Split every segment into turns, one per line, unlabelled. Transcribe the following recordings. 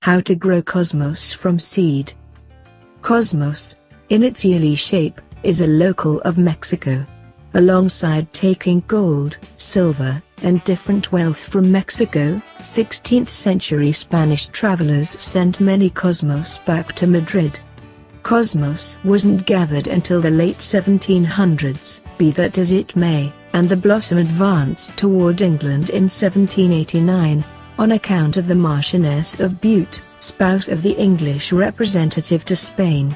How to grow cosmos from seed. Cosmos, in its yearly shape, is a local of Mexico. Alongside taking gold, silver, and different wealth from Mexico, 16th century Spanish travelers sent many cosmos back to Madrid. Cosmos wasn't gathered until the late 1700s, be that as it may, and the blossom advanced toward England in 1789, on account of the Marchioness of Bute, spouse of the English representative to Spain.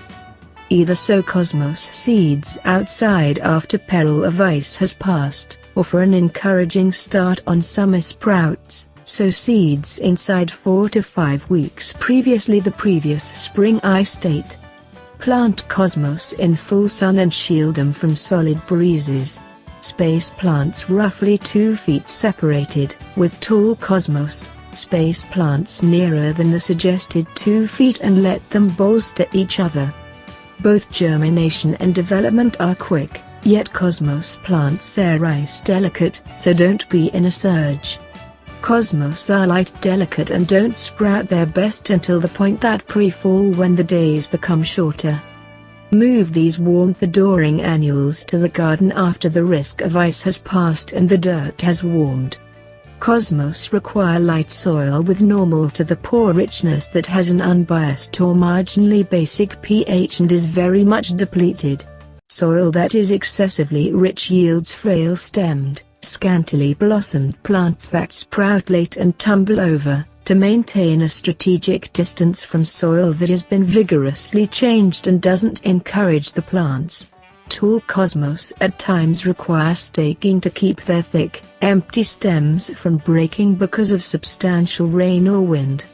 Either sow cosmos seeds outside after peril of ice has passed, or for an encouraging start on summer sprouts, sow seeds inside 4 to 5 weeks previously the previous spring ice state. Plant cosmos in full sun and shield them from solid breezes. Space plants roughly 2 feet separated, with tall cosmos, space plants nearer than the suggested 2 feet and let them bolster each other. Both germination and development are quick, yet cosmos plants are ice delicate, so don't be in a surge. Cosmos are light delicate and don't sprout their best until the point that pre-fall when the days become shorter. Move these warmth-adoring annuals to the garden after the risk of ice has passed and the dirt has warmed. Cosmos require light soil with normal to the poor richness that has an unbiased or marginally basic pH and is very much depleted. Soil that is excessively rich yields frail-stemmed, scantily blossomed plants that sprout late and tumble over. To maintain a strategic distance from soil that has been vigorously changed and doesn't encourage the plants. Tall cosmos at times require staking to keep their thick, empty stems from breaking because of substantial rain or wind.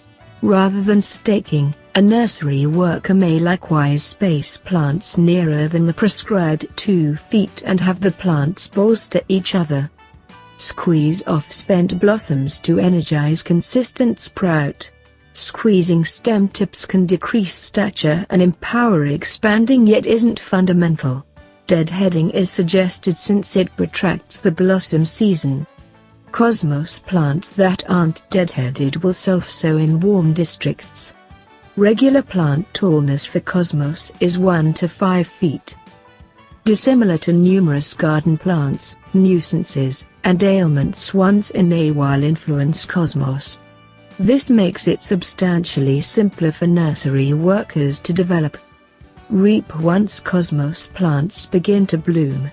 Rather than staking, a nursery worker may likewise space plants nearer than the prescribed 2 feet and have the plants bolster each other. Squeeze off spent blossoms to energize consistent sprout. Squeezing stem tips can decrease stature and empower expanding yet isn't fundamental. Deadheading is suggested since it protracts the blossom season. Cosmos plants that aren't deadheaded will self-sow in warm districts. Regular plant tallness for cosmos is 1 to 5 feet. Dissimilar to numerous garden plants, nuisances, and ailments once in a while influence cosmos. This makes it substantially simpler for nursery workers to develop. Reap once cosmos plants begin to bloom.